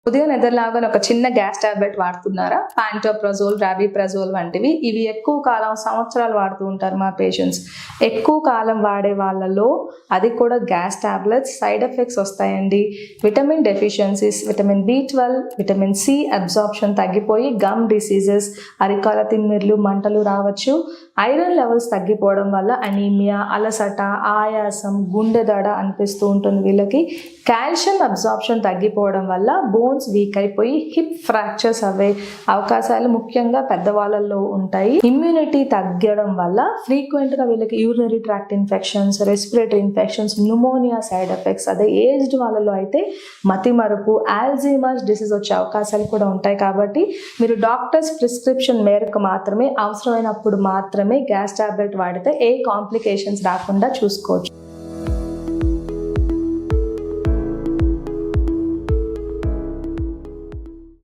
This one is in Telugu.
ఉదయం నిద్రలాగా ఒక చిన్న గ్యాస్ టాబ్లెట్ వాడుతున్నారా? పాంటోప్రజోల్, రాబిప్రజోల్ వంటివి. ఇవి ఎక్కువ కాలం సంవత్సరాలు వాడుతూ ఉంటారు మా పేషెంట్స్. ఎక్కువ కాలం వాడే వాళ్ళలో అది కూడా గ్యాస్ టాబ్లెట్స్ సైడ్ ఎఫెక్ట్స్ వస్తాయండి. Vitamin deficiencies, vitamin B12, vitamin C absorption తగ్గిపోయి గమ్ డిసీజెస్, అరికాల తిమ్మిర్లు, మంటలు రావచ్చు. ఐరన్ లెవెల్స్ తగ్గిపోవడం వల్ల అనీమియా, అలసట, ఆయాసం, గుండె దడ అనిపిస్తూ ఉంటుంది వీళ్ళకి. కాల్షియం అబ్జార్ప్షన్ తగ్గిపోవడం వల్ల బోన్స్ వీక్ అయిపోయి హిప్ ఫ్రాక్చర్స్ అవ్వే అవకాశాలు ముఖ్యంగా పెద్దవాళ్ళల్లో ఉంటాయి. ఇమ్యూనిటీ తగ్గడం వల్ల ఫ్రీక్వెంట్గా వీళ్ళకి urinary tract infections, respiratory infections, pneumonia side effects. అదే ఏజ్డ్ వాళ్ళలో అయితే మతిమరుపు, ఆల్జీమర్స్ డిసీజ్ వచ్చే అవకాశాలు కూడా ఉంటాయి. కాబట్టి మీరు డాక్టర్స్ ప్రిస్క్రిప్షన్ మేరకు మాత్రమే, అవసరమైనప్పుడు మాత్రమే గ్యాస్ టాబ్లెట్ వాడితే ఏ కాంప్లికేషన్స్ రాకుండా చూసుకోవచ్చు.